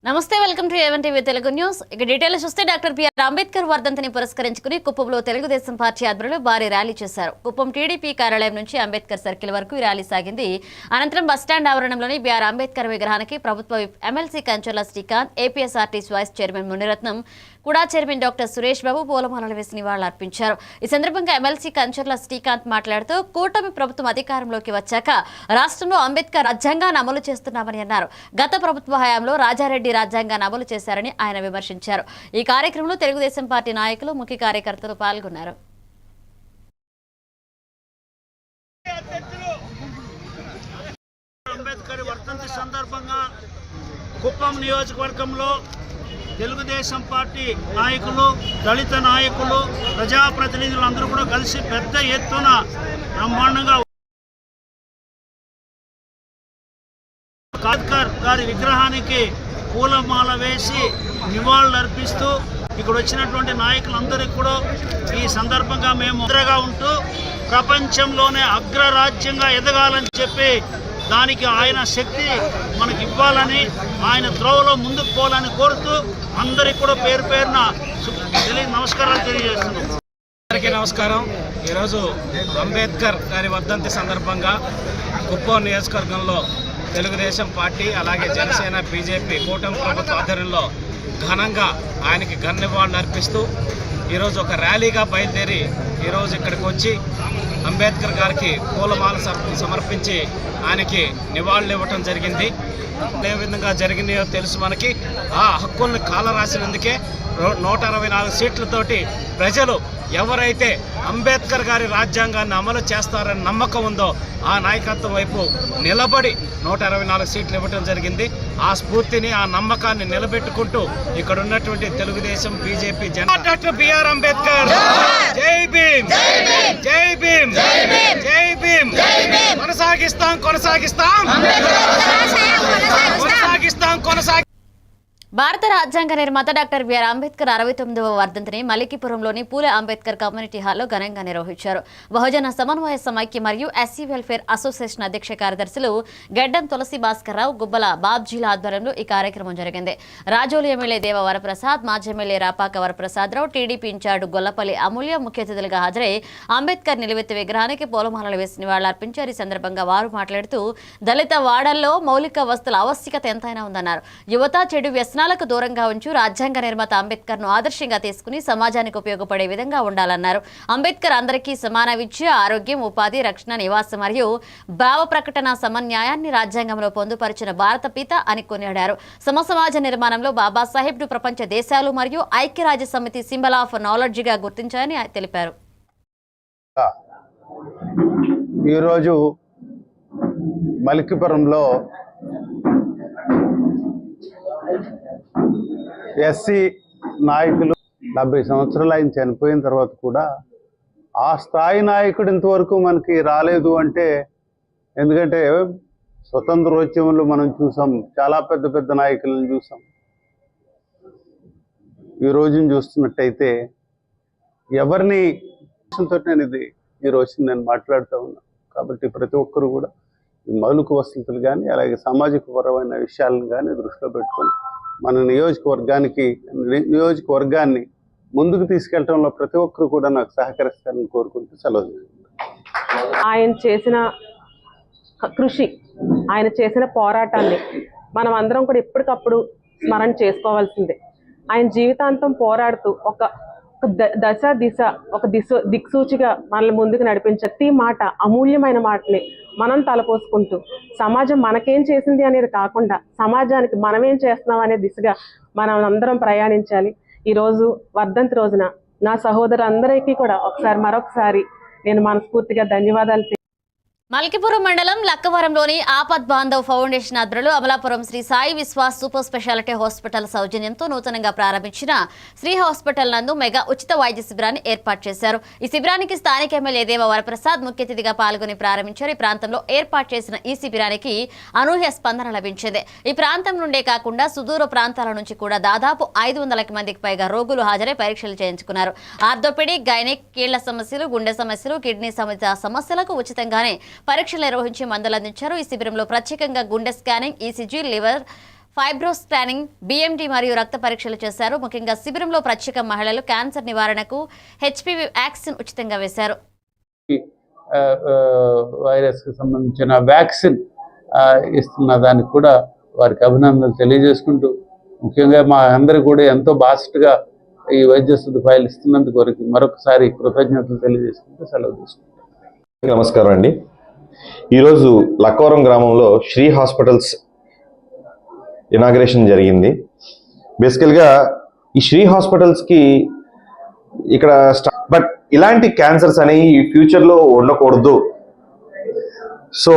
నమస్తే welcome to A1 TV Telugu news. ఇక details చూస్తే డాక్టర్ బిఆర్ అంబేద్కర్ వర్ధంతిని పురస్కరించుకుని కుప్పంలో తెలుగుదేశం పార్టీ ఆధ్వర్యంలో భారీ ర్యాలీ చేశారు. కుప్పం టీడీపీ కార్యాలయం నుంచి అంబేద్కర్ సర్కిల్ వరకు ఈ ర్యాలీ సాగింది. అనంతరం బస్టాండ్ ఆవరణంలోని బిఆర్ అంబేద్కర్ విగ్రహానికి ప్రభుత్వ MLC Kancharla Srikanth, APSRTC vice chairman Muniratnam, కుడా చైర్మన్ డాక్టర్ సురేష్ బాబు పూలమాలలు వేసి నివాళులర్పించారు. ఈ సందర్భంగా ఎమ్మెల్సీ కంచర్ల శ్రీకాంత్ మాట్లాడుతూ కూటమి ప్రభుత్వం అధికారంలోకి వచ్చాక రాష్ట్రంలో అంబేద్కర్ రాజ్యాంగాన్ని అమలు చేస్తున్నామని అన్నారు. గత ప్రభుత్వ హయాంలో రాజారెడ్డి రాజ్యాంగాన్ని అమలు చేశారని ఆయన విమర్శించారు. ఈ కార్యక్రమంలో తెలుగుదేశం పార్టీ నాయకులు, ముఖ్య కార్యకర్తలు పాల్గొన్నారు. అంబేద్కర్ వర్ధంతి సందర్భంగా కుప్పం నియోజకవర్గంలో తెలుగుదేశం పార్టీ నాయకులు, దళిత నాయకులు, ప్రజాప్రతినిధులు అందరూ కూడా కలిసి పెద్ద ఎత్తున బ్రహ్మాండంగా అంబేద్కర్ గారి విగ్రహానికి పూలమాల వేసి నివాళులర్పిస్తూ ఇక్కడ వచ్చినటువంటి నాయకులందరికీ కూడా ఈ సందర్భంగా మేము ముద్రగా ఉంటూ ప్రపంచంలోనే అగ్రరాజ్యంగా ఎదగాలని చెప్పి దానికి ఆయన శక్తి మనకి ఇవ్వాలని, ఆయన త్రోవలో ముందుకు పోవాలని కోరుతూ అందరికీ కూడా పేరు పేరున నమస్కారాలు తెలియజేస్తున్నాం. అందరికీ నమస్కారం. ఈరోజు అంబేద్కర్ గారి వర్ధంతి సందర్భంగా కుప్పం నియోజకవర్గంలో తెలుగుదేశం పార్టీ అలాగే జనసేన, బీజేపీ కూటమి ప్రభుత్వ ఆధ్వర్యంలో ఘనంగా ఆయనకి నివాళులు అర్పిస్తూ ఈరోజు ఒక ర్యాలీగా బయలుదేరి ఈరోజు ఇక్కడికి వచ్చి అంబేద్కర్ గారికి పూలమాల సమర్పించి ఆయనకి నివాళులు ఇవ్వటం జరిగింది. ఏ విధంగా జరిగినాయో తెలుసు మనకి. ఆ హక్కుల్ని కాలరాసినందుకే 164 సీట్లతోటి ప్రజలు ఎవరైతే అంబేద్కర్ గారి రాజ్యాంగాన్ని అమలు చేస్తారని నమ్మకం ఉందో ఆ నాయకత్వం వైపు నిలబడి 164 సీట్లు ఇవ్వటం జరిగింది. ఆ స్ఫూర్తిని, ఆ నమ్మకాన్ని నిలబెట్టుకుంటూ ఇక్కడ ఉన్నటువంటి Telugu Desam, BJP, doctor B R Ambedkar జై భీమ్, జై భీమ్, జై భీమ్. కొనసాగిస్తాం కొనసాగిస్తాం కొనసాగిస్తాం కొనసాగి భారత రాజ్యాంగ నిర్మాత డాక్టర్ బిఆర్ అంబేద్కర్ 69వ వర్ధంతిని మలికిపురంలోని పూలే అంబేద్కర్ కమ్యూనిటీ హాల్లో ఘనంగా నిర్వహించారు. బహుజన సమన్వయ సమైక్య మరియు ఎస్సీ వెల్ఫేర్ అసోసియేషన్ అధ్యక్ష కార్యదర్శులు గెడ్డం తులసి భాస్కర్రావు, గుబ్బల బాబ్జీల ఆధ్వర్యంలో ఈ కార్యక్రమం జరిగింది. రాజోలు ఎమ్మెల్యే దేవ వరప్రసాద్, మాజీ ఎమ్మెల్యే రాపాక వరప్రసాదరావు, టీడీపీ ఇన్ఛార్డు గొల్లపల్లి అమూల్య ముఖ్య అతిథులుగా హాజరై అంబేద్కర్ నిలువెత్తు విగ్రహానికి పూలమాలలు వేసి నివాళులర్పించారు. ఈ సందర్భంగా వారు మాట్లాడుతూ దళిత వాడల్లో మౌలిక వస్తువుల ఆవశ్యకత ఎంతైనా ఉందన్నారు. యువత చెడు వ్యసనాలకు దూరంగా ఉంచు రాజ్యాంగ నిర్మాత అంబేద్కర్ ను ఆదర్శంగా తీసుకుని సమాజానికి ఉపయోగపడే విధంగా ఉండాలన్నారు. అంబేద్కర్ అందరికీ సమాన విద్య, ఆరోగ్యం, ఉపాధి, రక్షణ, నివాసం మరియు భావ ప్రకటన సమన్యాయాన్ని రాజ్యాంగంలో పొందుపరిచిన భారత పిత అని కొనియాడారు. సమాజ నిర్మాణంలో బాబాసాహెబ్ ను ప్రపంచ దేశాలు మరియు ఐక్యరాజ్య సమితి సింబల్ ఆఫ్ నాలెడ్జ్ గా గుర్తించారని తెలిపారు. ఈరోజు మలికిపురంలో ఎస్సీ నాయకులు 70 సంవత్సరాలు ఆయన చనిపోయిన తర్వాత కూడా ఆ స్థాయి నాయకుడు ఇంతవరకు మనకి రాలేదు అంటే, ఎందుకంటే స్వతంత్రోద్యమంలో మనం చూసాం, చాలా పెద్ద పెద్ద నాయకులను చూసాం. ఈ రోజుని చూస్తున్నట్టయితే ఎవరిని నేను ఈ రోజు నేను మాట్లాడుతూ ఉన్నాను. కాబట్టి ప్రతి ఒక్కరు కూడా ఈ మౌలిక వసతులు కానీ అలాగే సామాజిక పరమైన విషయాలను కానీ దృష్టిలో పెట్టుకొని మన నియోజకవర్గాన్ని ముందుకు తీసుకెళ్లడంలో ప్రతి ఒక్కరు కూడా నాకు సహకరిస్తారని కోరుకుంటూ సెలవు. ఆయన చేసిన కృషి, ఆయన చేసిన పోరాటాన్ని మనం అందరం కూడా ఎప్పటికప్పుడు స్మరణ చేసుకోవాల్సిందే. ఆయన జీవితాంతం పోరాడుతూ ఒక దిక్సూచిగా మనల్ని ముందుకు నడిపించే ప్రతి మాట, అమూల్యమైన మాటని మనం తలపోసుకుంటూ సమాజం మనకేం చేసింది అనేది కాకుండా సమాజానికి మనమేం చేస్తున్నాం అనే దిశగా మనం అందరం ప్రయాణించాలి. ఈరోజు వర్ధంతి రోజున నా సహోదరులందరికీ కూడా మరొకసారి నేను మనస్ఫూర్తిగా ధన్యవాదాలు. మల్కిపురం మండలం లక్కవరంలోని ఆపద్ బాంధవ్ ఫౌండేషన్ ఆధ్వర్యంలో Amalapuram Shri Sai Vishwas super speciality hospital సౌజన్యంతో నూతనంగా ప్రారంభించిన శ్రీ హాస్పిటల్ నందు మెగా ఉచిత వైద్య శిబిరాన్ని ఏర్పాటు చేశారు. ఈ శిబిరానికి స్థానిక ఎమ్మెల్యే దేవ వరప్రసాద్ ముఖ్య అతిథిగా పాల్గొని ప్రారంభించారు. ఈ ప్రాంతంలో ఏర్పాటు చేసిన ఈ శిబిరానికి అనూహ్య స్పందన లభించింది. ఈ ప్రాంతం నుండే కాకుండా సుదూర ప్రాంతాల నుంచి కూడా దాదాపు 500 మందికి పైగా రోగులు హాజరై పరీక్షలు చేయించుకున్నారు. ఆర్థోపెడిక్, గైనిక్, కీళ్ల సమస్యలు, గుండె సమస్యలు, కిడ్నీ సమస్యలకు ఉచితంగానే పరీక్షలు నిర్వహించి మందులు అందించారు. ఈ శిబిరంలో ప్రత్యేకంగా గుండె scanning, ECG, liver fibro scanning, BMD మరియు రక్త పరీక్షలు చేశారు. ముఖ్యంగా శిబిరంలో ప్రత్యేక మహిళలు క్యాన్సర్ నివారణకు హెచ్పివి వ్యాక్సిన్ ఉచితంగా వేశారు. వైరస్కి సంబంధించిన వ్యాక్సిన్ ఇస్తున్న దానికి కూడా వారికి అభినందనలు తెలియజేసుకుంటూ, ముఖ్యంగా మా అందరూ కూడా ఎంతో బాస్ట్గా ఈ వైద్య సదుపాయాలు ఇస్తున్నందుకు వారికి మరొకసారి కృతజ్ఞతలు తెలియజేసుకుంటూ సెలవు తీసుకుంటాం. నమస్కారం అండి. ఈరోజు లక్కవరం గ్రామంలో శ్రీ హాస్పిటల్స్ ఇనాగ్రేషన్ జరిగింది. బేసికల్గా ఈ శ్రీ హాస్పిటల్స్కి ఇక్కడ బట్ ఇలాంటి క్యాన్సర్స్ అనేవి ఫ్యూచర్లో ఉండకూడదు, సో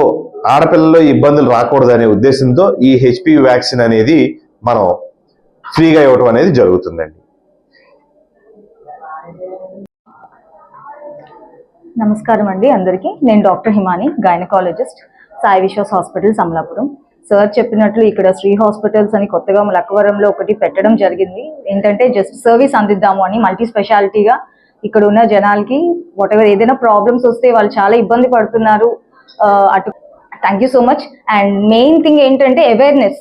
ఆడపిల్లల్లో ఇబ్బందులు రాకూడదు అనే ఉద్దేశంతో ఈ హెచ్పివి వ్యాక్సిన్ అనేది మనం ఫ్రీగా ఇవ్వడం అనేది జరుగుతుందండి. నమస్కారం అండి అందరికీ. నేను doctor Himani, gynaecologist, Sai Vishwas hospitals Amalapuram. Sir చెప్పినట్లు ఇక్కడ శ్రీ హాస్పిటల్స్ అని కొత్తగా లక్కవరంలో ఒకటి పెట్టడం జరిగింది. ఏంటంటే జస్ట్ సర్వీస్ అందిద్దాము అని, మల్టీ స్పెషాలిటీగా ఇక్కడ ఉన్న జనాలకి వాట్ ఎవర్ ఏదైనా ప్రాబ్లమ్స్ వస్తే వాళ్ళు చాలా ఇబ్బంది పడుతున్నారు. అటు thank you so much. And main thing ఏంటంటే అవేర్నెస్.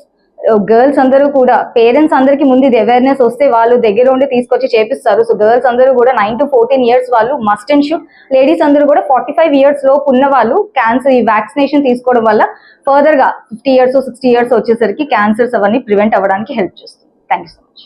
గర్ల్స్ అందరూ కూడా, పేరెంట్స్ అందరికి ముందు ఇది అవేర్నెస్ వస్తే వాళ్ళు దగ్గర ఉండి తీసుకొచ్చి చేపిస్తారు. సో గర్ల్స్ అందరూ కూడా 9 to 14 years వాళ్ళు మస్ట్ అండ్ షుడ్. లేడీస్ అందరూ కూడా 45 years లోపు ఉన్న వాళ్ళు క్యాన్సర్ ఈ వ్యాక్సినేషన్ తీసుకోవడం వల్ల ఫర్దర్ గా 50 years 60 years వచ్చేసరికి క్యాన్సర్స్ అవన్నీ ప్రివెంట్ అవ్వడానికి హెల్ప్ చేస్తుంది. Thank you so much.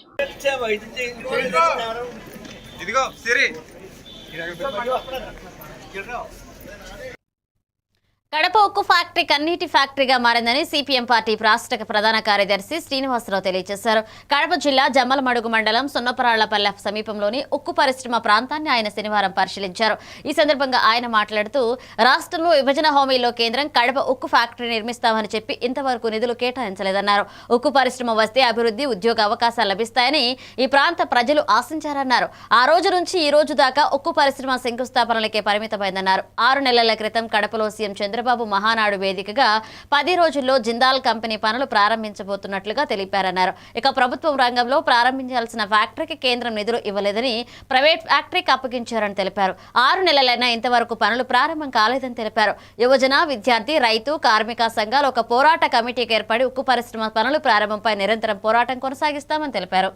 Kadapa ఉక్కు ఫ్యాక్టరీ కన్నీటి ఫ్యాక్టరీగా మారిందని సిపిఎం పార్టీ రాష్ట్ర ప్రధాన కార్యదర్శి శ్రీనివాసరావు తెలియజేశారు. కడప జిల్లా జమ్మలమడుగు మండలం సున్నపరాళ్లపల్లె సమీపంలోని ఉక్కు పరిశ్రమ ప్రాంతాన్ని ఆయన శనివారం పరిశీలించారు. ఈ సందర్భంగా ఆయన మాట్లాడుతూ, రాష్ట్రంలో విభజన హామీలో కేంద్రం కడప ఉక్కు ఫ్యాక్టరీ నిర్మిస్తామని చెప్పి ఇంతవరకు నిధులు కేటాయించలేదన్నారు. ఉక్కు పరిశ్రమ వస్తే అభివృద్ధి, ఉద్యోగ అవకాశాలు లభిస్తాయని ఈ ప్రాంత ప్రజలు ఆశించారన్నారు. ఆ రోజు నుంచి ఈ రోజు దాకా ఉక్కు పరిశ్రమ శంకుస్థాపనలకే పరిమితమైందన్నారు. 6 నెలల క్రితం కడపలో సీఎం చంద్రబాబు మహానాడు వేదికగా 10 రోజుల్లో జిందాల్ కంపెనీ పనులు ప్రారంభించబోతున్నట్లుగా తెలిపారన్నారు. ఇక ప్రభుత్వం రంగంలో ప్రారంభించాల్సిన ఫ్యాక్టరీకి కేంద్రం నిధులు ఇవ్వలేదని ప్రైవేట్ ఫ్యాక్టరీకి అప్పగించారని తెలిపారు. 6 నెలలైనా ఇంతవరకు పనులు ప్రారంభం కాలేదని తెలిపారు. యువజన, విద్యార్థి, రైతు, కార్మిక సంఘాలు ఒక పోరాట కమిటీకి ఏర్పడి ఉక్కు పరిశ్రమ పనులు ప్రారంభంపై నిరంతరం పోరాటం కొనసాగిస్తామని తెలిపారు.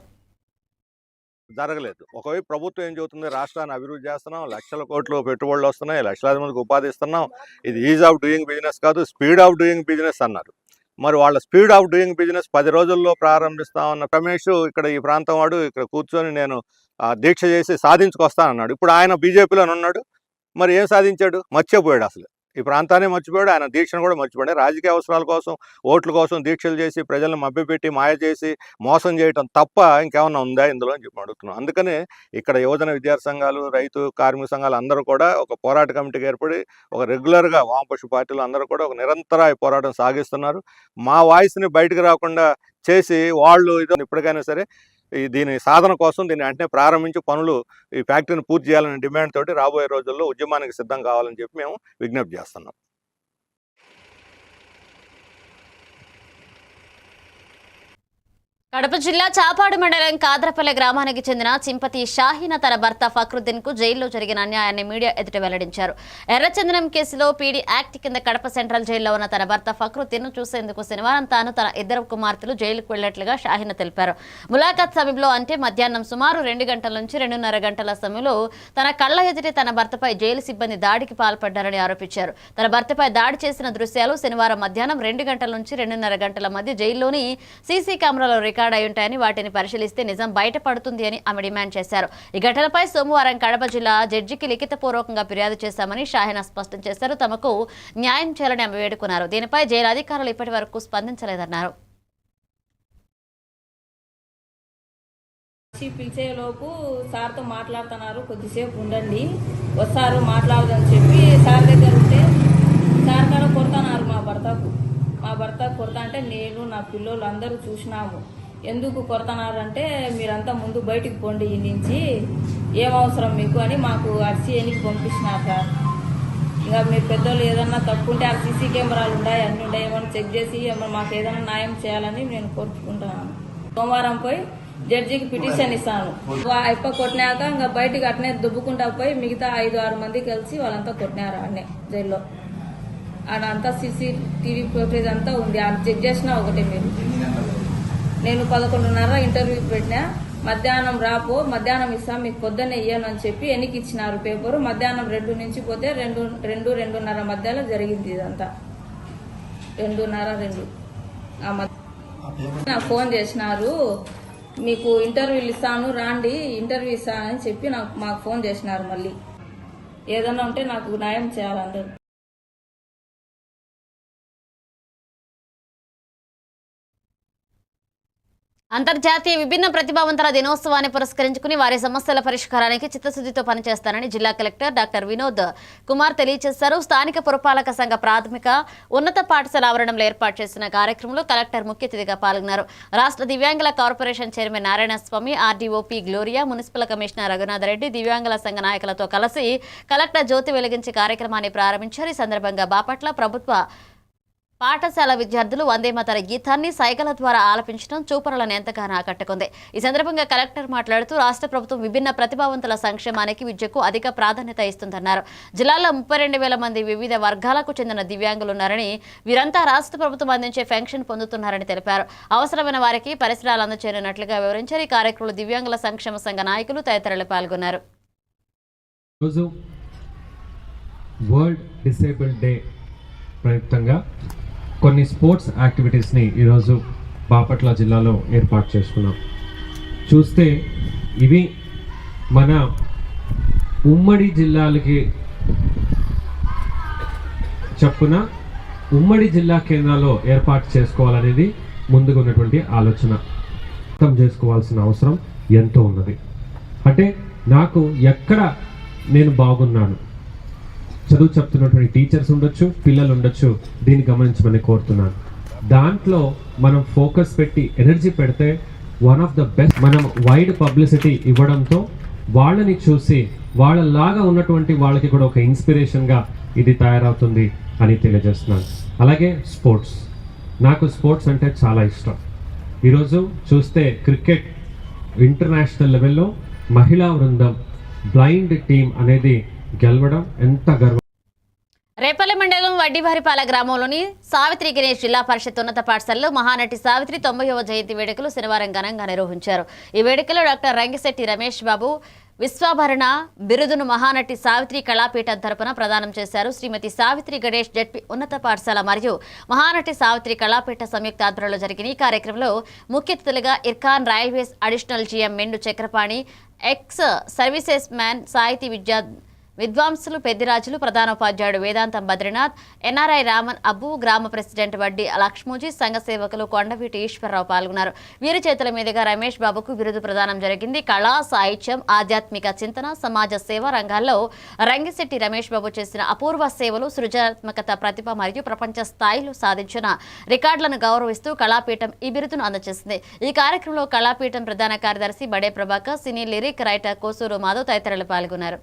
జరగలేదు. ఒకవైపు ప్రభుత్వం ఏం చెబుతుంది, రాష్ట్రాన్ని అభివృద్ధి చేస్తున్నాం, లక్షల కోట్లు పెట్టుబడులు వస్తున్నాయి, లక్షలాది మందికి ఉపాధి ఇస్తున్నాం, ఇది ఈజ్ ఆఫ్ డూయింగ్ బిజినెస్ కాదు, స్పీడ్ ఆఫ్ డూయింగ్ బిజినెస్ అన్నారు. మరి వాళ్ళ స్పీడ్ ఆఫ్ డూయింగ్ బిజినెస్ 10 రోజుల్లో ప్రారంభిస్తామన్న రమేష్ ఇక్కడ ఈ ప్రాంతం వాడు ఇక్కడ కూర్చొని నేను దీక్ష చేసి సాధించుకొస్తానన్నాడు. ఇప్పుడు ఆయన బీజేపీలో ఉన్నాడు. మరి ఏం సాధించాడు? మర్చిపోయాడు. అసలు ఈ ప్రాంతాన్ని మర్చిపోయాడు, ఆయన దీక్షను కూడా మర్చిపోయాడు. రాజకీయ అవసరాల కోసం, ఓట్ల కోసం దీక్షలు చేసి ప్రజలను మభ్యపెట్టి మాయ చేసి మోసం చేయటం తప్ప ఇంకేమన్నా ఉందా ఇందులో అని చెప్పి అడుగుతున్నాం. అందుకని ఇక్కడ యువజన విద్యార్థి సంఘాలు, రైతు, కార్మిక సంఘాలు అందరూ కూడా ఒక పోరాట కమిటీకి ఏర్పడి ఒక రెగ్యులర్గా వామపక్ష పార్టీలు అందరూ కూడా ఒక నిరంతర పోరాటం సాగిస్తున్నారు. మా వాయిస్ని బయటకు రాకుండా చేసి వాళ్ళు ఇప్పటికైనా సరే దీని సాధన కోసం దీన్ని వెంటనే ప్రారంభించి పనులు ఈ ఫ్యాక్టరీని పూర్తి చేయాలనే డిమాండ్ తోటి రాబోయే రోజుల్లో ఉద్యమానికి సిద్ధం కావాలని చెప్పి మేము విజ్ఞప్తి చేస్తున్నాం. కడప జిల్లా చాపాడు మండలం కాద్రపల్లె గ్రామానికి చెందిన చింపతి షాహీన తన భర్త ఫక్రుద్దీన్ కు జైల్లో జరిగిన అన్యాయాన్ని మీడియా ఎదుట వెల్లడించారు. ఎర్రచందనం కేసులో పీడీ యాక్ట్ కింద కడప సెంట్రల్ జైల్లో ఉన్న తన భర్త ఫక్రుద్దీన్ చూసేందుకు శనివారం తాను తన 2 కుమార్తెలు జైలుకు వెళ్లినట్లుగా షాహీన తెలిపారు. ములాఖాత్ సమయంలో అంటే మధ్యాహ్నం సుమారు 2 గంటల నుంచి 2:30 గంటల సమయంలో తన కళ్ల ఎదుటే తన భర్తపై జైలు సిబ్బంది దాడికి పాల్పడ్డారని ఆరోపించారు. తన భర్తపై దాడి చేసిన దృశ్యాలు శనివారం మధ్యాహ్నం 2 గంటల నుంచి 2:30 గంటల మధ్య జైల్లోని సీసీ కెమెరాలో రికార్డ్ అయి ఉంటాయని, వాటిని పరిశీలిస్తే నిజం బయటపడుతుంది అని ఆమె డిమాండ్ చేశారు. ఈ ఘటనపై సోమవారం కడప జిల్లా జడ్జికి లిఖితపూర్వకంగా ఫిర్యాదు చేశామని షాహీనా స్పష్టం చేశారు. తమకు న్యాయం చేయాలని ఆమె వేడుకున్నారు. దీనిపై జైలు అధికారులు ఇప్పటి వరకు స్పందించలేదన్నారు. పిలిచేలోపు సార్తో మాట్లాడుతున్నారు, కొద్దిసేపు ఉండండి, వస్తారు మాట్లాడదని చెప్పి సార్ దగ్గర ఉంటే సార్ కాడ కొడుతున్నారు. మా భర్త కొడతా అంటే నేను నా పిల్లలు అందరూ చూసినాము. ఎందుకు కొడుతున్నారంటే మీరంతా ముందు బయటికి పోండి ఈ నుంచి, ఏం అవసరం మీకు అని మాకు ఆర్సీఐకి పంపిస్తున్నారు సార్. ఇంకా మీ పెద్దోళ్ళు ఏదన్నా తప్పు ఉంటే ఆ సీసీ కెమెరాలు ఉన్నాయి, అన్నీ ఉన్నాయి, ఏమన్నా చెక్ చేసి మాకు ఏదైనా న్యాయం చేయాలని నేను కోరుకుంటున్నాను. సోమవారం పోయి జడ్జికి పిటిషన్ ఇస్తాను. అయిపో కొట్టినాక ఇంకా బయటికి అట్నే దుబ్బుకుంటా పోయి మిగతా 5-6 మంది కలిసి వాళ్ళంతా కొట్టినారు అన్నే జైల్లో. ఆడంతా సీసీటీవీ ఫుటేజ్ అంతా ఉంది, ఆడ చెక్ చేసినా ఒకటే మీరు నేను 11:30 ఇంటర్వ్యూకి పెట్టినా. మధ్యాహ్నం రాపో, మధ్యాహ్నం ఇస్తాం, మీకు పొద్దున్నే ఇయ్యను అని చెప్పి ఎన్నికి ఇచ్చినారు పేపరు. మధ్యాహ్నం 2 నుంచి పోతే 2:30 మధ్యలో జరిగింది ఇదంతా. 2:30 నాకు ఫోన్ చేసినారు, మీకు ఇంటర్వ్యూలు ఇస్తాను రాండి, ఇంటర్వ్యూ ఇస్తానని చెప్పి మాకు ఫోన్ చేసినారు. మళ్ళీ ఏదన్నా ఉంటే నాకు న్యాయం చేయాలంటారు. అంతర్జాతీయ విభిన్న ప్రతిభావంతుల దినోత్సవాన్ని పురస్కరించుకుని వారి సమస్యల పరిష్కారానికి చిత్తశుద్ధితో పనిచేస్తానని జిల్లా కలెక్టర్ డాక్టర్ వినోద్ కుమార్ తెలియజేశారు. స్థానిక పురపాలక సంఘ ప్రాథమిక ఉన్నత పాఠశాల ఆవరణంలో ఏర్పాటు చేసిన కార్యక్రమంలో కలెక్టర్ ముఖ్య అతిథిగా పాల్గొన్నారు. రాష్ట్ర దివ్యాంగుల corporation chairman Narayanaswamy, RDO P Gloria, municipal commissioner Raghunath Reddy, దివ్యాంగుల సంఘ నాయకులతో కలిసి కలెక్టర్ జ్యోతి వెలిగించి కార్యక్రమాన్ని ప్రారంభించారు. ఈ సందర్భంగా బాపట్ల ప్రభుత్వ పాఠశాల విద్యార్థులు వందే మాతర గీతాన్ని సైగల ద్వారా ఆలపించడం చూపరులను ఎంతగానో ఆకట్టుకుంది. ఈ సందర్భంగా కలెక్టర్ మాట్లాడుతూ రాష్ట్ర ప్రభుత్వం విభిన్న ప్రతిభావంతుల సంక్షేమానికి విద్యకు అధిక ప్రాధాన్యత ఇస్తుందన్నారు. జిల్లాలో 32,000 మంది వివిధ వర్గాలకు చెందిన దివ్యాంగులున్నారని, వీరంతా రాష్ట్ర ప్రభుత్వం అందించే పెన్షన్ పొందుతున్నారని తెలిపారు. అవసరమైన వారికి పరిసరాలు అందజేయనున్నట్లుగా వివరించారు. ఈ కార్యక్రమంలో దివ్యాంగుల సంక్షేమ సంఘ నాయకులు తదితరులు పాల్గొన్నారు. వరల్డ్ డిసేబుల్డ్ డే ప్రయుక్తంగా కొన్ని స్పోర్ట్స్ యాక్టివిటీస్ని ఈరోజు బాపట్ల జిల్లాలో ఏర్పాటు చేసుకున్నాం. చూస్తే ఇవి మన ఉమ్మడి జిల్లాలకి చొప్పున ఉమ్మడి జిల్లా కేంద్రాల్లో ఏర్పాటు చేసుకోవాలనేది ముందుగా ఉన్నటువంటి ఆలోచన. అర్థం చేసుకోవాల్సిన అవసరం ఎంతో ఉన్నది. అంటే నాకు ఎక్కడ నేను బాగున్నాను, చదువు చెప్తున్నటువంటి టీచర్స్ ఉండొచ్చు, పిల్లలు ఉండొచ్చు, దీన్ని గమనించమని కోరుతున్నాను. దాంట్లో మనం ఫోకస్ పెట్టి ఎనర్జీ పెడితే వన్ ఆఫ్ ద బెస్ట్ మనం వైడ్ పబ్లిసిటీ ఇవ్వడంతో వాళ్ళని చూసి వాళ్ళలాగా ఉన్నటువంటి వాళ్ళకి కూడా ఒక ఇన్స్పిరేషన్గా ఇది తయారవుతుంది అని తెలియజేస్తున్నాను. అలాగే స్పోర్ట్స్, నాకు స్పోర్ట్స్ అంటే చాలా ఇష్టం. ఈరోజు చూస్తే క్రికెట్ ఇంటర్నేషనల్ లెవెల్లో మహిళా బృందం బ్లైండ్ టీం అనేది గెలవడం ఎంత గర్వం. రేపల్లె మండలం వడ్డివారిపాల గ్రామంలోని సావిత్రి గణేష్ జిల్లా పరిషత్ ఉన్నత పాఠశాలలో మహానటి సావిత్రి 90వ జయంతి వేడుకలు శనివారం ఘనంగా నిర్వహించారు. ఈ వేడుకలో డాక్టర్ రంగిశెట్టి రమేష్ బాబు విశ్వాభరణ బిరుదును మహానటి సావిత్రి కళాపీఠం తరపున ప్రదానం చేశారు. శ్రీమతి సావిత్రి గణేష్ జెడ్పీ ఉన్నత పాఠశాల మరియు మహానటి సావిత్రి కళాపీఠ సంయుక్త ఆధ్వర్యంలో జరిగిన ఈ కార్యక్రమంలో ముఖ్య అతిథులుగా Ircon railways additional GM Mendu Chakrapani, ex services man సాహితీ విద్వాంసులు పెద్దిరాజులు, ప్రధానోపాధ్యాయుడు వేదాంతం బద్రీనాథ్, ఎన్ఆర్ఐ రామన్ అబ్బు, గ్రామ ప్రెసిడెంట్ వడ్డీ లక్ష్మూజీ, సంఘ సేవకులు కొండవీటి ఈశ్వరరావు పాల్గొన్నారు. వీరి చేతుల మీదుగా రమేష్ బాబుకు బిరుదు ప్రదానం జరిగింది. కళా, సాహిత్యం, ఆధ్యాత్మిక చింతన, సమాజ సేవ రంగాల్లో రంగిశెట్టి రమేష్ బాబు చేసిన అపూర్వ సేవలు, సృజనాత్మకత, ప్రతిభ మరియు ప్రపంచ స్థాయిలో సాధించిన రికార్డులను గౌరవిస్తూ కళాపీఠం ఈ బిరుదును అందజేసింది. ఈ కార్యక్రమంలో కళాపీఠం ప్రధాన కార్యదర్శి బడే ప్రభాకర్, సినీ లిరిక్ రైటర్ కోసూరు మాధవ్ తదితరులు పాల్గొన్నారు.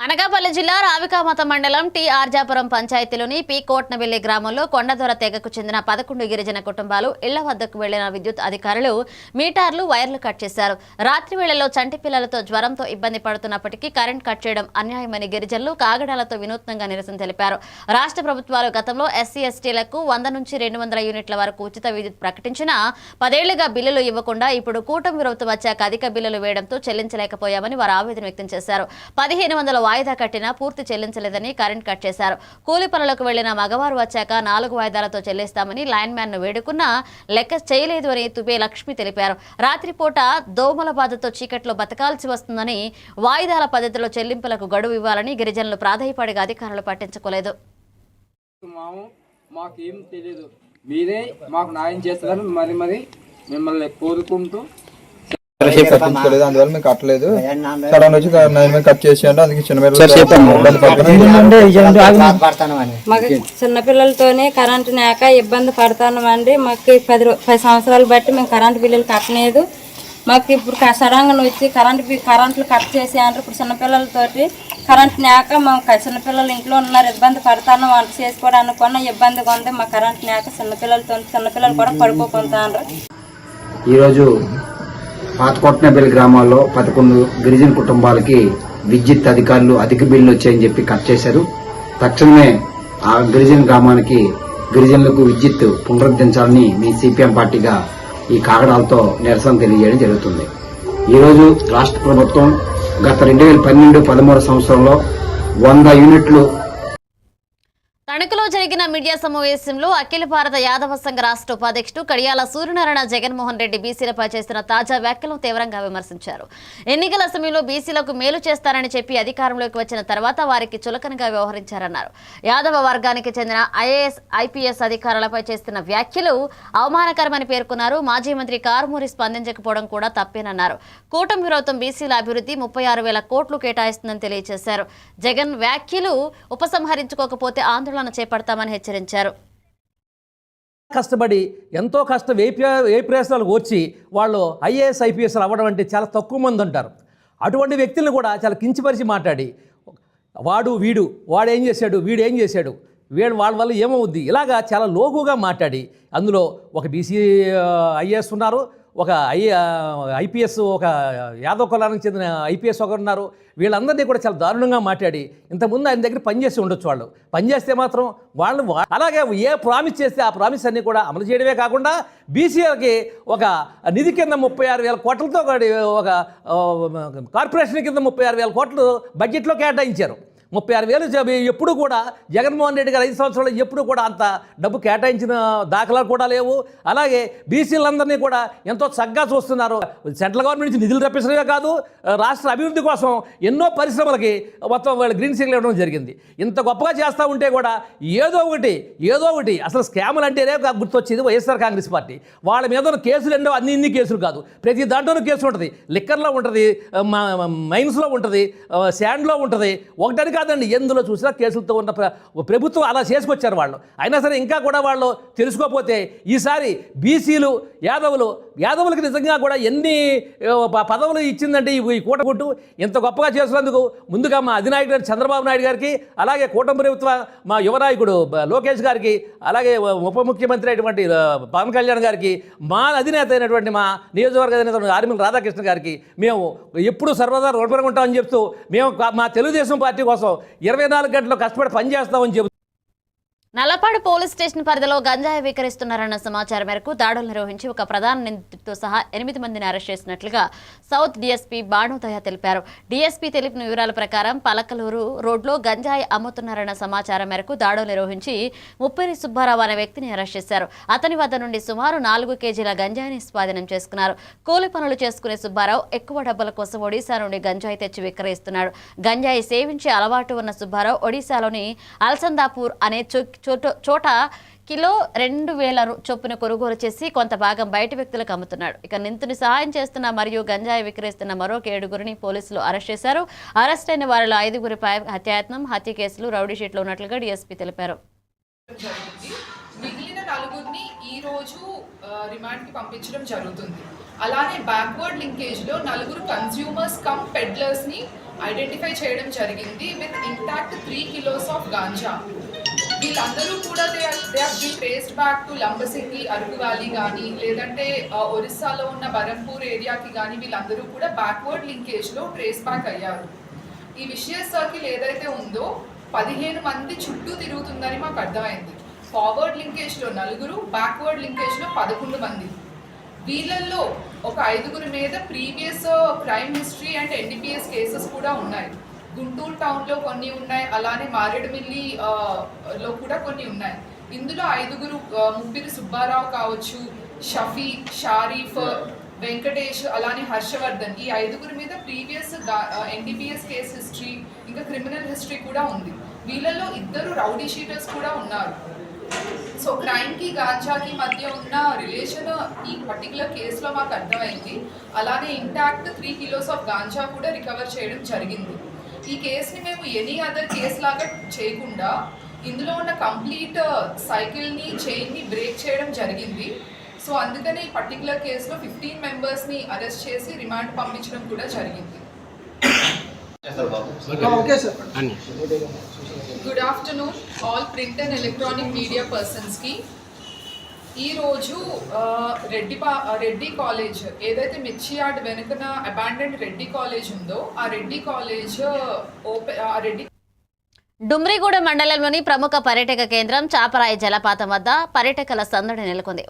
అనకాపల్లి జిల్లా రావికామత మండలం టి ఆర్జాపురం పంచాయతీలోని పి కోట్నవెల్లి గ్రామంలో కొండదొర తెగకు చెందిన 11 గిరిజన కుటుంబాలు ఇళ్ల వద్దకు వెళ్లిన విద్యుత్ అధికారులు మీటర్లు, వైర్లు కట్ చేశారు. రాత్రి వేళల్లో చంటి పిల్లలతో జ్వరంతో ఇబ్బంది పడుతున్నప్పటికీ కరెంట్ కట్ చేయడం అన్యాయమని గిరిజనులు కాగడాలతో వినూత్నంగా నిరసన తెలిపారు. రాష్ట్ర ప్రభుత్వాలు గతంలో ఎస్సీ ఎస్టీలకు 100 నుంచి 200 యూనిట్ల వరకు ఉచిత విద్యుత్ ప్రకటించినా 10 ఏళ్లుగా బిల్లులు ఇవ్వకుండా ఇప్పుడు కూటమి ప్రభుత్వం వచ్చాక అధిక బిల్లులు వేయడంతో చెల్లించలేకపోయామని వారు ఆవేదన వ్యక్తం చేశారు. 1500 వాయిదా కట్టినా పూర్తి చెల్లించలేదని కరెంట్ కట్ చేశారు. కూలి పనులకు వెళ్లిన మగవారు వచ్చాక 4 వాయిదాలతో చెల్లిస్తామని లైన్ మ్యాన్ ను వేడుకున్నా లెక్క చేయలేదు అని తుబే లక్ష్మి తెలిపారు. రాత్రిపూట దోమల బాధతో చీకట్లో బతకాల్సి వస్తుందని, వాయిదాల పద్ధతిలో చెల్లింపులకు గడువు ఇవ్వాలని గిరిజనులు ప్రాధాయపడిగా అధికారులు పట్టించుకోలేదు. మాకేం తెలియదు, మీరే మాకు న్యాయం చేస్తారని మరి మిమ్మల్ని కోరుకుంటూ పట్టించుకోలేదు. అందువల్ల మేము కట్టలేదు. సడన్ వచ్చి కట్ చేసేయండి. అందుకే చిన్నపిల్లలతోనే కరెంటు లేక ఇబ్బంది పడతామండి. మాకు 10 సంవత్సరాలు బట్టి మేము కరెంటు బిల్లులు కట్టలేదు. మాకు ఇప్పుడు సడన్గా వచ్చి కరెంట్లు కట్ చేసి అంటారు. ఇప్పుడు చిన్నపిల్లలతోటి కరెంట్ నాక మా చిన్నపిల్లలు ఇంట్లో ఉన్నారు, ఇబ్బంది పడతాను, వంట చేసుకోవడానికి కొన్న ఇబ్బందిగా ఉంది. మా కరెంట్ నాక చిన్నపిల్లలు కూడా పడుకోకుంటారు. ఈరోజు పాతకొట్టనపల్లి గ్రామాల్లో 11 గిరిజన కుటుంబాలకి విద్యుత్ అధికారులు అధిక బిల్లు వచ్చాయని చెప్పి కట్ చేశారు. తక్షణమే ఆ గిరిజన గ్రామానికి గిరిజనులకు విద్యుత్ పునరుద్ధరించాలని మీ సిపిఎం పార్టీగా ఈ కాగడాలతో నిరసన తెలియజేయడం జరుగుతుంది. ఈరోజు రాష్ట్ర ప్రభుత్వం గత 2012-13 సంవత్సరంలో 100 యూనిట్లు తణుకులో జరిగిన మీడియా సమావేశంలో అఖిల భారత యాదవ సంఘ రాష్ట్ర ఉపాధ్యక్షుడు కడియాల సూర్యనారాయణ జగన్మోహన్ రెడ్డి బీసీలపై చేసిన తాజా వ్యాఖ్యలను తీవ్రంగా విమర్శించారు. ఎన్నికల సమయంలో బీసీలకు మేలు చేస్తారని చెప్పి అధికారంలోకి వచ్చిన తర్వాత వారికి చులకనగా వ్యవహరించారన్నారు. యాదవ వర్గానికి చెందిన ఐఏఎస్, ఐపీఎస్ అధికారులపై చేస్తున్న వ్యాఖ్యలు అవమానకరమని పేర్కొన్నారు. మాజీ మంత్రి కారుమూరి స్పందించకపోవడం కూడా తప్పేనన్నారు. కూటమి ప్రభుత్వం బీసీల అభివృద్ధి 36,000 కోట్లు కేటాయిస్తుందని తెలియజేశారు. జగన్ వ్యాఖ్యలు ఉపసంహరించుకోకపోతే ఆందోళన చేపడతామని హెచ్చరించారు. కష్టపడి ఎంతో కష్టం ఏ ప్రయత్నాలు వచ్చి వాళ్ళు ఐఏఎస్, ఐపీఎస్ అవ్వడం అంటే చాలా తక్కువ మంది ఉంటారు. అటువంటి వ్యక్తులను కూడా చాలా కించపరిచి మాట్లాడి వాడేం చేశాడు, వీడేం చేశాడు, వాళ్ళ వల్ల ఏమవుద్ది, ఇలాగా చాలా లోగుగా మాట్లాడి అందులో ఒక బీసీ ఐఏఎస్ ఉన్నారు, ఒక ఐపీఎస్, ఒక యాదవ్ కులానికి చెందిన ఐపీఎస్ ఒకరు ఉన్నారు. వీళ్ళందరినీ కూడా చాలా దారుణంగా మాట్లాడి ఇంతకుముందు ఆయన దగ్గర పనిచేసి ఉండొచ్చు. వాళ్ళు పనిచేస్తే మాత్రం వాళ్ళు అలాగే ఏ ప్రామిస్ చేస్తే ఆ ప్రామిస్ అన్నీ కూడా అమలు చేయడమే కాకుండా బీసీలకి ఒక నిధి కింద 36,000 కోట్లతో ఒక కార్పొరేషన్ కింద 36,000 కోట్లు బడ్జెట్లో కేటాయించారు. 36,000 ఎప్పుడు కూడా జగన్మోహన్ రెడ్డి గారు 5 సంవత్సరాలు ఎప్పుడు కూడా అంత డబ్బు కేటాయించిన దాఖలాలు కూడా లేవు. అలాగే బీసీలందరినీ కూడా ఎంతో చక్కగా చూస్తున్నారు. సెంట్రల్ గవర్నమెంట్ నుంచి నిధులు రప్పించడమే కాదు, రాష్ట్ర అభివృద్ధి కోసం ఎన్నో పరిశ్రమలకి మొత్తం వాళ్ళు గ్రీన్ సిగ్నల్ ఇవ్వడం జరిగింది. ఇంత గొప్పగా చేస్తూ ఉంటే కూడా ఏదో ఒకటి అసలు స్కాములు అంటేనే గుర్తొచ్చేది వైఎస్ఆర్ కాంగ్రెస్ పార్టీ. వాళ్ళ మీద ఉన్న కేసులు ఎన్నో అన్ని కేసులు కాదు, ప్రతి దాంట్లోనూ కేసు ఉంటుంది. లిక్కర్లో ఉంటుంది, మైన్స్లో ఉంటుంది, శాండ్లో ఉంటుంది. ఒకటని కాదండి, ఎందులో చూసినా కేసులతో ఉన్న ప్రభుత్వం అలా చేసుకొచ్చారు వాళ్ళు. అయినా సరే ఇంకా కూడా వాళ్ళు తెలుసుకోకపోతే ఈసారి బీసీలు, యాదవులకి నిజంగా కూడా ఎన్ని పదవులు ఇచ్చిందంటే ఈ కూటమి ఇంత గొప్పగా చేసినందుకు ముందుగా మా అధినాయకుడు చంద్రబాబు నాయుడు గారికి, అలాగే కూటమి ప్రభుత్వ మా యువనాయకుడు లోకేష్ గారికి, అలాగే ఉప ముఖ్యమంత్రి అయినటువంటి పవన్ కళ్యాణ్ గారికి, మా అధినేత అయినటువంటి మా నియోజకవర్గ అధినేత ఆర్మీల రాధాకృష్ణ గారికి మేము ఎప్పుడూ సర్వదా రుణపడి ఉంటామని చెప్తూ మేము మా తెలుగుదేశం పార్టీ కోసం 24 గంటలు కష్టపడి పనిచేస్తామని చెబుతూ నల్లపాడు పోలీస్ స్టేషన్ పరిధిలో గంజాయి విక్రయిస్తున్నారన్న సమాచారం మేరకు దాడులు నిర్వహించి ఒక ప్రధాన నిందితుడితో సహా 8 మందిని అరెస్ట్ చేసినట్లుగా సౌత్ డీఎస్పీ బాణుదయ తెలిపారు. డీఎస్పీ తెలిపిన వివరాల ప్రకారం పలకలూరు రోడ్లో గంజాయి అమ్ముతున్నారన్న సమాచారం మేరకు దాడులు నిర్వహించి ముప్పేరి సుబ్బారావు అనే వ్యక్తిని అరెస్ట్ చేశారు. అతని వద్ద నుండి సుమారు 4 కేజీల గంజాయిని స్వాధీనం చేసుకున్నారు. కూలి పనులు చేసుకునే సుబ్బారావు ఎక్కువ డబ్బుల కోసం ఒడిశా నుండి గంజాయి తెచ్చి విక్రయిస్తున్నాడు. గంజాయి సేవించే అలవాటు ఉన్న సుబ్బారావు ఒడిశాలోని అల్సందాపూర్ అనే చోట కిలో 2,000 చొప్పున కొనుగోలు చేసి కొంత భాగం బయట వ్యక్తులకు అమ్ముతున్నాడు. ఇక నిందితుని సహాయం చేస్తున్న మరియు గంజాయి విక్రయిస్తున్న మరో 7గురిని పోలీసులు అరెస్ట్ చేశారు. అరెస్ట్ అయిన వారిలో 5గురిపై హత్యాయత్నం, హత్య కేసులు, రౌడీ షీట్లు ఉన్నట్లుగా డీఎస్పీ తెలిపారు. మిగిలిన 4గురిని ఈ రోజు రిమాండ్ కి పంపించడం జరుగుతుంది. అలానే బ్యాక్వర్డ్ లింకేజ్ లో 4 కన్స్యూమర్స్ కమ్ పెడ్లర్స్ ని ఐడెంటిఫై చేయడం జరిగింది with intact 3 kilos of ganja. వీళ్ళందరూ కూడా they have been traced back to Lambasingi, Araku valley కానీ లేదంటే ఒరిస్సాలో ఉన్న బరంపూర్ ఏరియాకి కానీ వీళ్ళందరూ కూడా బ్యాక్వర్డ్ లింకేజ్లో ట్రేస్ బ్యాక్ అయ్యారు. ఈ విషయ సర్కిల్ ఏదైతే ఉందో 15 మంది చుట్టూ తిరుగుతుందని మాకు అర్థమైంది. ఫార్వర్డ్ లింకేజ్లో 4, బ్యాక్వర్డ్ లింకేజ్లో 11 మంది. వీళ్ళల్లో ఒక 5గురి మీద previous crime history and NDPS cases కూడా ఉన్నాయి. గుంటూరు టౌన్లో కొన్ని ఉన్నాయి, అలానే మారేడుమిల్లి లో కూడా కొన్ని ఉన్నాయి. ఇందులో 5గురు ముప్పిరి సుబ్బారావు కావచ్చు, షఫీ, షారీఫ్, వెంకటేష్, అలానే హర్షవర్ధన్, ఈ 5గురి మీద ప్రీవియస్ ఎన్డీపీఎస్ కేస్ హిస్టరీ ఇంకా క్రిమినల్ హిస్టరీ కూడా ఉంది. వీళ్ళల్లో 2 రౌడీ షీటర్స్ కూడా ఉన్నారు. సో క్రైమ్కి గాంజాకి మధ్య ఉన్న రిలేషన్ ఈ పర్టికులర్ కేసులో మాకు అర్థమైంది. అలానే ఇంటాక్ట్ 3 kilos ఆఫ్ గాంజా కూడా రికవర్ చేయడం జరిగింది. ఈ కేసుని మేము ఎనీ అదర్ కేసు లాగా చేయకుండా ఇందులో ఉన్న కంప్లీట్ సైకిల్ని, చైన్ని బ్రేక్ చేయడం జరిగింది. సో అందుకనే ఈ పర్టికులర్ కేసులో 15 మెంబర్స్ని అరెస్ట్ చేసి రిమాండ్ పంపించడం కూడా జరిగింది. Good afternoon all print and electronic media పర్సన్స్కి. ఈరోజు రెడ్డి కాలేజ్ ఏదైతే మిర్చియార్డ్ వెనుకన అబాండెండ్ రెడ్డి కాలేజ్ ఉందో ఆ రెడ్డి కాలేజ్ డుమ్రిగూడ మండలంలోని ప్రముఖ పర్యాటక కేంద్రం చాపరాయి జలపాతం వద్ద పర్యాటకుల సందడి నెలకొంది.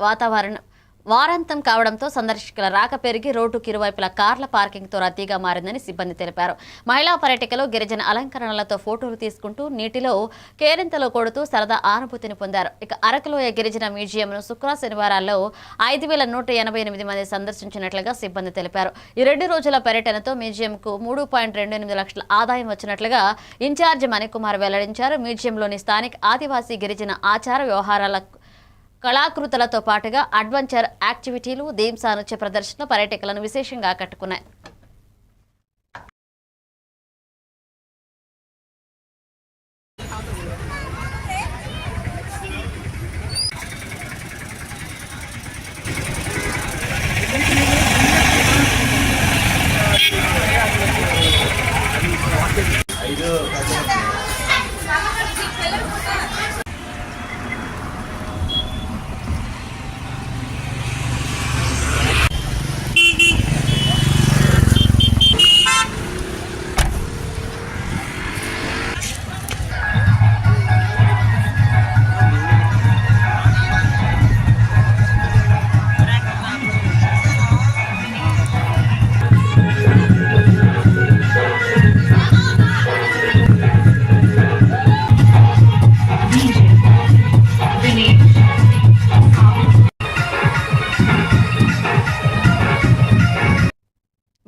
వారాంతం కావడంతో సందర్శకుల రాక పెరిగి రోడ్డుకి ఇరువైపుల కార్ల పార్కింగ్తో రద్దీగా మారిందని సిబ్బంది తెలిపారు. మహిళా పర్యాటకులు గిరిజన అలంకరణలతో ఫోటోలు తీసుకుంటూ నీటిలో కేరింతలు కొడుతూ సరదా అనుభూతిని పొందారు. ఇక అరకులోయ గిరిజన మ్యూజియంను శనివారాల్లో 5,188 మంది సందర్శించినట్లుగా సిబ్బంది తెలిపారు. ఈ 2 రోజుల పర్యటనతో మ్యూజియంకు 3.28 లక్షల ఆదాయం వచ్చినట్లుగా ఇన్ఛార్జ్ మణికుమార్ వెల్లడించారు. మ్యూజియంలోని స్థానిక ఆదివాసీ గిరిజన ఆచార వ్యవహారాల కళాకృతులతో పాటుగా అడ్వెంచర్ యాక్టివిటీలు, థీమ్స్ నృత్య ప్రదర్శన పర్యాటకులను విశేషంగా ఆకట్టుకున్నాయి.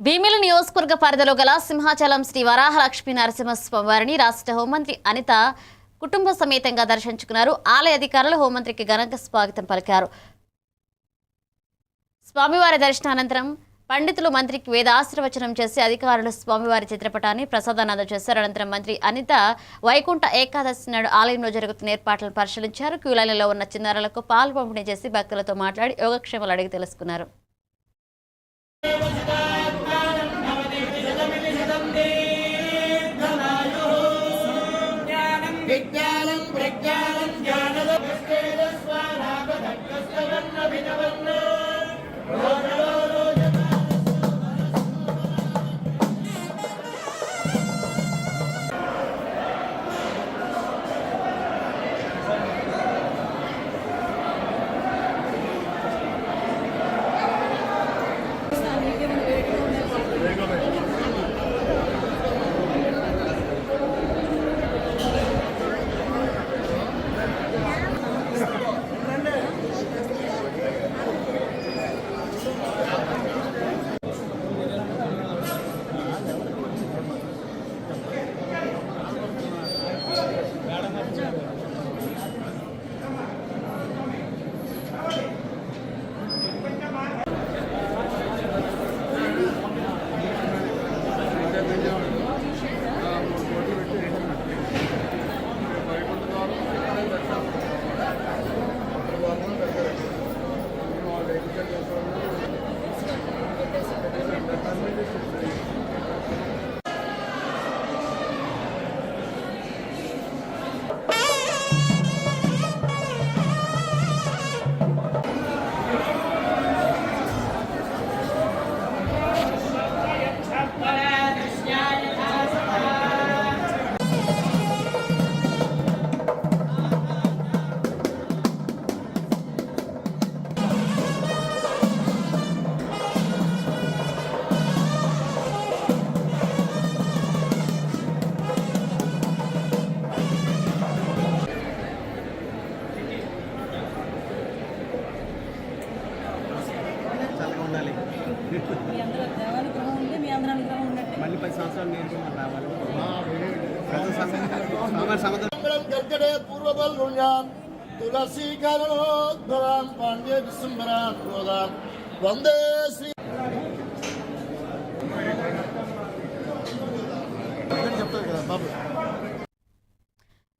భీమిలి నియోజకవర్గ పరిధిలో గల సింహాచలం శ్రీ వరాహలక్ష్మీ నరసింహస్వామి వారిని రాష్ట్ర హోంమంత్రి అనిత కుటుంబ సమేతంగా దర్శించుకున్నారు. ఆలయ అధికారులు హోంమంత్రికి ఘనంగా స్వాగతం పలికారు. స్వామివారి దర్శనానంతరం పండితులు మంత్రికి వేదాశీర్వచనం చేసి అధికారులు స్వామివారి చిత్రపటాన్ని ప్రసాదాన్ని అందజేశారు. అనంతరం మంత్రి అనిత వైకుంఠ ఏకాదశి నాడు ఆలయంలో జరుగుతున్న ఏర్పాట్లను పరిశీలించారు. క్యూలైన్లలో ఉన్న చిన్నారులకు పాలు పంపిణీ చేసి భక్తులతో మాట్లాడి యోగక్షేమాలు అడిగి తెలుసుకున్నారు.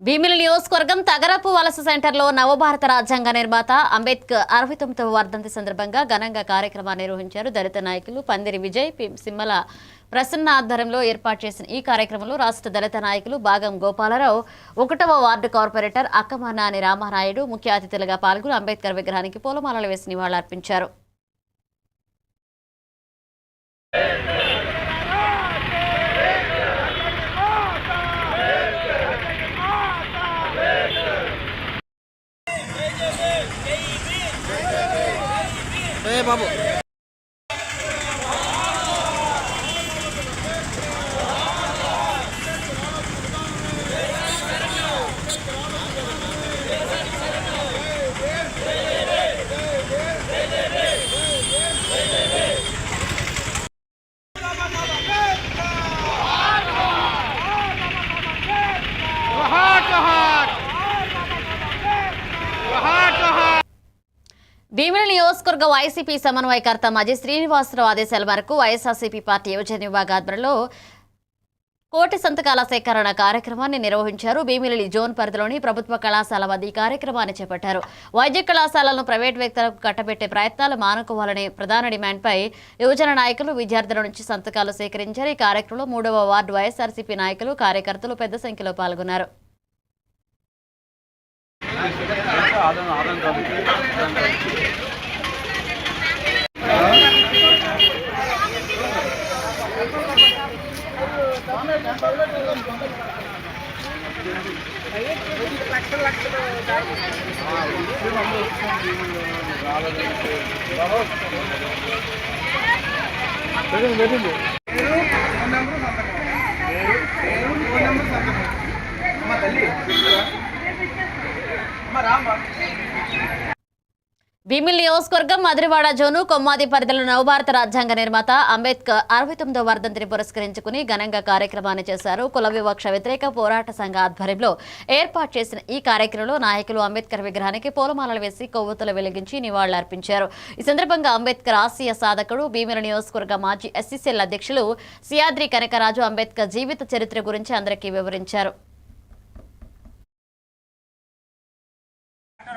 భీమిలి నియోజకవర్గం తగరపు వలస సెంటర్లో నవభారత రాజ్యాంగ నిర్మాత అంబేద్కర్ 69వ వర్ధంతి సందర్భంగా ఘనంగా కార్యక్రమాన్ని నిర్వహించారు. దళిత నాయకులు పందిరి విజయ్, సిమ్మల ప్రసన్న ఆధ్వర్యంలో ఏర్పాటు చేసిన ఈ కార్యక్రమంలో రాష్ట్ర దళిత నాయకులు భాగం గోపాలరావు, 1వ వార్డు కార్పొరేటర్ అక్కమనాని రామానాయుడు ముఖ్య అతిథులుగా పాల్గొని అంబేద్కర్ విగ్రహానికి పూలమాలలు వేసి నివాళులర్పించారు. బాబు భీమిలి నియోజకవర్గ వైసీపీ సమన్వయకర్త మాజీ శ్రీనివాసరావు ఆదేశాల మేరకు వైఎస్ఆర్సీపీ పార్టీ యువజన విభాగ ఆధ్వర్యంలో కోటి సంతకాల సేకరణ కార్యక్రమాన్ని నిర్వహించారు. భీమిలి జోన్ పరిధిలోని ప్రభుత్వ కళాశాల వద్ద ఈ కార్యక్రమాన్ని చేపట్టారు. వైద్య కళాశాలను ప్రైవేట్ వ్యక్తులకు కట్టబెట్టే ప్రయత్నాలు మానుకోవాలనే ప్రధాన డిమాండ్పై యువజన నాయకులు విద్యార్థుల నుంచి సంతకాలు సేకరించారు. ఈ కార్యక్రమంలో 3వ వార్డు వైఎస్ఆర్సీపీ నాయకులు, కార్యకర్తలు పెద్ద సంఖ్యలో పాల్గొన్నారు. భీమిలి నియోజకవర్గం మధురవాడ జోను కొమ్మాది పరిధిలో నవభారత రాజ్యాంగ నిర్మాత అంబేద్కర్ 69వ వర్ధంతిని పురస్కరించుకుని ఘనంగా కార్యక్రమాన్ని చేశారు. కుల వివక్ష వ్యతిరేక పోరాట సంఘ ఆధ్వర్యంలో ఏర్పాటు చేసిన ఈ కార్యక్రమంలో నాయకులు అంబేద్కర్ విగ్రహానికి పూలమాలలు వేసి కొవ్వొత్తులు వెలిగించి నివాళులర్పించారు. ఈ సందర్భంగా అంబేద్కర్ ఆశయ సాధకుడు, భీమిలి నియోజకవర్గ మాజీ ఎస్సీసీఎల్ అధ్యక్షులు సియాద్రి కనకరాజు అంబేద్కర్ జీవిత చరిత్ర గురించి అందరికీ వివరించారు.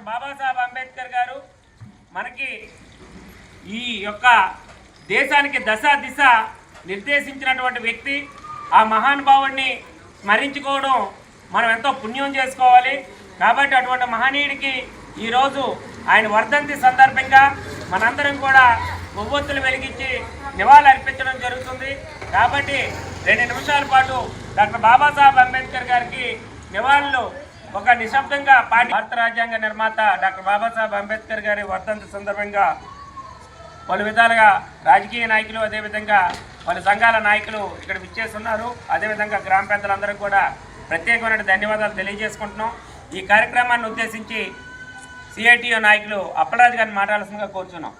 బాబాసాహెబ్ అంబేద్కర్ గారు మనకి ఈ యొక్క దేశానికి దశ దిశ నిర్దేశించినటువంటి వ్యక్తి. ఆ మహానుభావుడిని స్మరించుకోవడం మనం ఎంతో పుణ్యం చేసుకోవాలి. కాబట్టి అటువంటి మహనీయుడికి ఈరోజు ఆయన వర్ధంతి సందర్భంగా మనందరం కూడా కొవ్వొత్తులు వెలిగించి నివాళులు అర్పించడం జరుగుతుంది. కాబట్టి 2 నిమిషాల పాటు డాక్టర్ బాబాసాహెబ్ అంబేద్కర్ గారికి నివాళులు ఒక నిశ్శబ్దంగా భారత రాజ్యాంగ నిర్మాత డాక్టర్ బాబాసాహెబ్ అంబేద్కర్ గారి వర్ధంతి సందర్భంగా పలు విధాలుగా రాజకీయ నాయకులు, అదేవిధంగా పలు సంఘాల నాయకులు ఇక్కడ విచ్చేస్తున్నారు. అదేవిధంగా గ్రామ పెద్దలందరూ కూడా ప్రత్యేకమైన ధన్యవాదాలు తెలియజేసుకుంటున్నాం. ఈ కార్యక్రమాన్ని ఉద్దేశించి సిఐటియు నాయకులు అప్పలరాజు గారిని మాట్లాడాల్సిందిగా కోరుతున్నాం.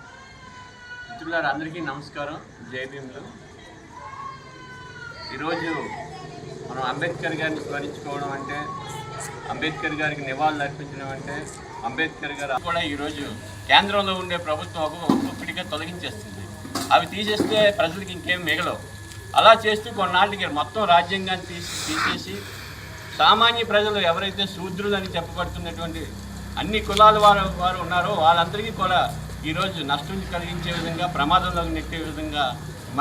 మిత్రులారా, అందరికీ నమస్కారం, జై భీములు. ఈరోజు మనం అంబేద్కర్ గారిని స్మరించుకోవడం అంటే, అంబేద్కర్ గారికి నివాళులు అర్పించడం అంటే, అంబేద్కర్ గారు కూడా ఈరోజు కేంద్రంలో ఉండే ప్రభుత్వం ఒక్కొక్కటిగా తొలగించేస్తుంది. అవి తీసేస్తే ప్రజలకు ఇంకేం మిగలవు. అలా చేస్తూ కొన్నాళ్ళకి మొత్తం రాజ్యాంగాన్ని తీసేసి సామాన్య ప్రజలు ఎవరైతే శూద్రులు అని చెప్పబడుతున్నటువంటి అన్ని కులాల వారు ఉన్నారో వాళ్ళందరికీ కూడా ఈరోజు నష్టం కలిగించే విధంగా, ప్రమాదంలోకి నెట్టే విధంగా,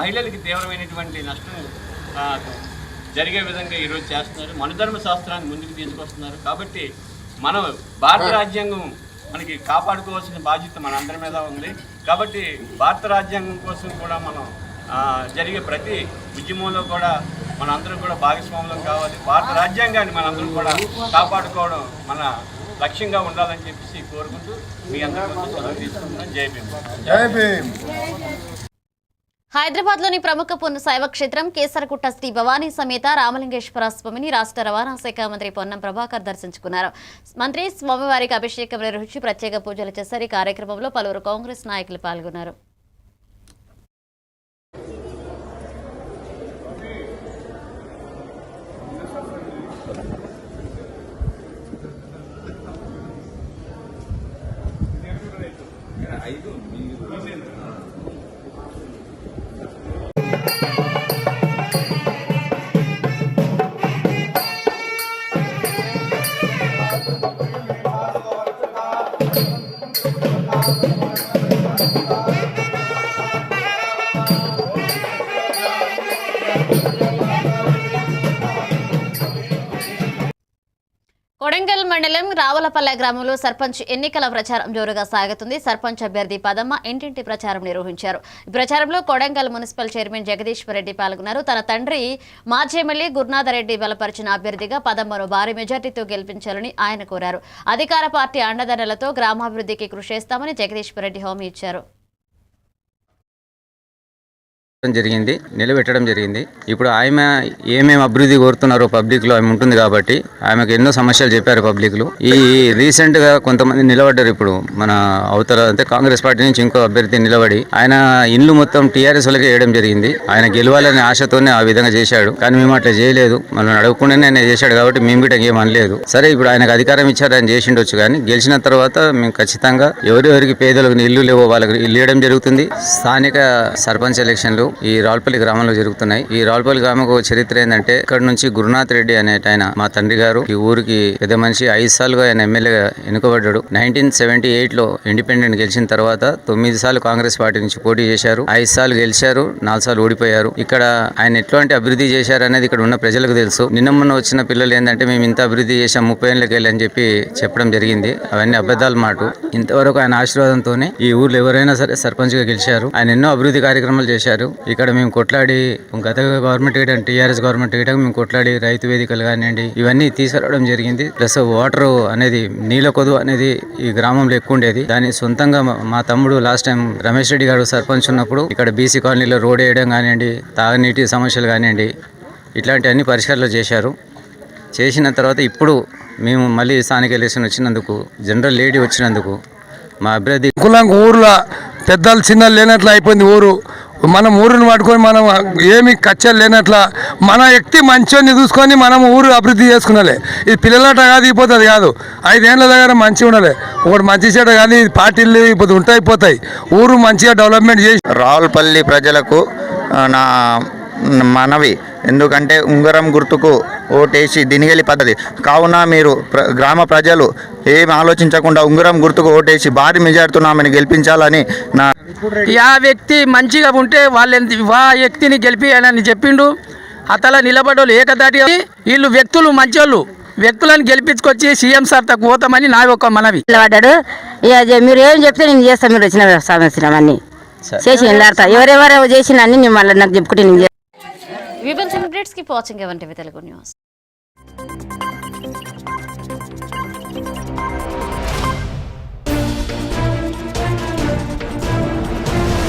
మహిళలకి తీవ్రమైనటువంటి నష్టం జరిగే విధంగా ఈరోజు చేస్తున్నారు. మనుధర్మ శాస్త్రాన్ని ముందుకు తీసుకొస్తున్నారు. కాబట్టి మనం భారత రాజ్యాంగం మనకి కాపాడుకోవాల్సిన బాధ్యత మనందరి మీద ఉంది. కాబట్టి భారత రాజ్యాంగం కోసం కూడా మనం జరిగే ప్రతి ఉద్యమంలో కూడా మనందరం కూడా భాగస్వాములం కావాలి. భారత రాజ్యాంగాన్ని మనందరం కూడా కాపాడుకోవడం మన లక్ష్యంగా ఉండాలని చెప్పేసి కోరుకుంటూ మీ అందరికీ సెలవు తీసుకుంటున్నాం. జై భీమ్. జై భీమ్. హైదరాబాద్లోని ప్రముఖ శైవ క్షేత్రం కేసరగుట్ట శ్రీ భవానీ సమేత రామలింగేశ్వర స్వామిని రాష్ట్ర రవాణా శాఖ మంత్రి పొన్నం ప్రభాకర్ దర్శించుకున్నారు. మంత్రి స్వామివారికి అభిషేకం నిర్వహించి ప్రత్యేక పూజలు చేశారు. ఈ కార్యక్రమంలో పలువురు కాంగ్రెస్ నాయకులు పాల్గొన్నారు. మండలం రావులపల్లె గ్రామంలో సర్పంచ్ ఎన్నికల ప్రచారం జోరుగా సాగుతుంది. సర్పంచ్ అభ్యర్థి పదమ్మ ఇంటింటి ప్రచారం నిర్వహించారు. ఈ ప్రచారంలో కొడంగల్ మున్సిపల్ చైర్మన్ జగదీశ్వర్ రెడ్డి పాల్గొన్నారు. తన తండ్రి మాజీ ఎమ్మెల్యే గురునాథరెడ్డి బలపరిచిన అభ్యర్థిగా పదమ్మను భారీ మెజార్టీతో గెలిపించాలని ఆయన కోరారు. అధికార పార్టీ అండదండలతో గ్రామాభివృద్ధికి కృషి చేస్తామని జగదీశ్వర్ రెడ్డి హామీ ఇచ్చారు. జరిగింది నిలబెట్టడం జరిగింది. ఇప్పుడు ఆమె ఏమేమి అభివృద్ధి కోరుతున్నారో పబ్లిక్లో ఆమె ఉంటుంది కాబట్టి ఆమెకు ఎన్నో సమస్యలు చెప్పారు పబ్లిక్లో. ఈ రీసెంట్గా కొంతమంది నిలబడ్డారు. ఇప్పుడు మన అవతల అంటే కాంగ్రెస్ పార్టీ నుంచి ఇంకో అభ్యర్థి నిలబడి ఆయన ఇల్లు మొత్తం టీఆర్ఎస్ వాళ్ళకి వేయడం జరిగింది. ఆయన గెలవాలనే ఆశతోనే ఆ విధంగా చేశాడు. కానీ మేము అట్లా చేయలేదు. మనం అడగకుండానే ఆయన చేశాడు కాబట్టి మేము కూడా ఏం అనలేదు. సరే ఇప్పుడు ఆయనకు అధికారం ఇచ్చారు, ఆయన చేసిండొచ్చు. కానీ గెలిచిన తర్వాత మేము ఖచ్చితంగా ఎవరెవరికి పేదలకు ఇల్లు లేవో వాళ్ళకి ఇల్లు ఇవ్వడం జరుగుతుంది. స్థానిక సర్పంచ్ ఎలక్షన్లు ఈ రావులపల్లి గ్రామంలో జరుగుతున్నాయి. ఈ రావులపల్లి గ్రామంకు చరిత్ర ఏంటంటే ఇక్కడ నుంచి గురునాథ్ రెడ్డి అనే ఆయన మా తండ్రి గారు ఈ ఊరికి పెద్ద మనిషి 5 సార్లుగా ఆయన ఎమ్మెల్యేగా ఎన్నుకోబడ్డాడు. 1978లో ఇండిపెండెంట్ గెలిచిన తర్వాత 9 సార్లు కాంగ్రెస్ పార్టీ నుంచి పోటీ చేశారు. 5 సార్లు గెలిచారు, 4 సార్లు ఓడిపోయారు. ఇక్కడ ఆయన ఎట్లాంటి అభివృద్ధి చేశారు అనేది ఇక్కడ ఉన్న ప్రజలకు తెలుసు. నిన్న మొన్న వచ్చిన పిల్లలు ఏంటంటే మేము ఇంత అభివృద్ధి చేశాం 30 ఏళ్ళకి వెళ్ళి అని చెప్పి చెప్పడం జరిగింది. అవన్నీ అబద్ధాల మాట. ఇంతవరకు ఆయన ఆశీర్వాదంతోనే ఈ ఊర్లో ఎవరైనా సరే సర్పంచ్ గా గెలిచారు. ఆయన ఎన్నో అభివృద్ధి కార్యక్రమాలు చేశారు. ఇక్కడ మేము కొట్లాడి గత గవర్నమెంట్ టీఆర్ఎస్ గవర్నమెంట్ మేము కొట్లాడి రైతు వేదికలు కానివ్వండి ఇవన్నీ తీసుకురావడం జరిగింది. ప్లస్ వాటర్ అనేది నీళ్ళ కొదువు అనేది ఈ గ్రామంలో ఎక్కువ ఉండేది. దాన్ని సొంతంగా మా తమ్ముడు లాస్ట్ టైం రమేష్ రెడ్డి గారు సర్పంచ్ ఉన్నప్పుడు ఇక్కడ బీసీ కాలనీలో రోడ్ వేయడం కానివ్వండి, తాగునీటి సమస్యలు కానివ్వండి ఇట్లాంటి అన్ని పరిష్కారాలు చేశారు. చేసిన తర్వాత ఇప్పుడు మేము మళ్ళీ స్థానిక ఎలక్షన్ వచ్చినందుకు జనరల్ లేడీ వచ్చినందుకు మా అభ్యర్థి ఊర్లో పెద్దలు చిన్నలు లేనట్లు అయిపోయింది ఊరు. మనం ఊరిని పట్టుకొని మనం ఏమి కచ్చలు లేనట్ల మన వ్యక్తి మంచిని చూసుకొని మనం ఊరు అభివృద్ధి చేసుకున్నాలే. ఇది పిల్లలట కాదు, అయిపోతుంది కాదు. 5 ఏళ్ళ దగ్గర మంచిగా ఉండాలి. ఒకటి మంచి చెడ్డ కానీ పార్టీలు ఇప్పుడు ఉంటాయిపోతాయి. ఊరు మంచిగా డెవలప్మెంట్ చేసి రావులపల్లి ప్రజలకు నా మనవి, ఎందుకంటే ఉంగరం గుర్తుకు ఓటేసి దినిగలి పద్ధతి కావున మీరు గ్రామ ప్రజలు ఏం ఆలోచించకుండా ఉంగరం గుర్తుకు ఓటేసి భారీ మెజార్టీతో ఆమెను గెలిపించాలని నా ఆ వ్యక్తి మంచిగా ఉంటే ఆ వ్యక్తిని గెలిపియాలని చెప్పిండు. అతల నిలబడోళ్ళు ఏకదాటి వీళ్ళు వ్యక్తులు మంచోళ్ళు, వ్యక్తులను గెలిపించుకొచ్చి సీఎం సార్ తక్కువ పోతామని నా ఒక మనవి. నిలబడ్డాడు. మీరు ఏం చెప్తే నేను చేస్తాను. మీరు వచ్చిన సమస్యలన్నీ చేసి వెళ్ళాడతా. ఎవరెవరు చేసిన అన్ని నేను మళ్ళీ నాకు చెప్పుకుంటే నేను వీబల్ సెలబ్రేట్స్ కి వాచింగ్ ఎవరి తెలుగు న్యూస్.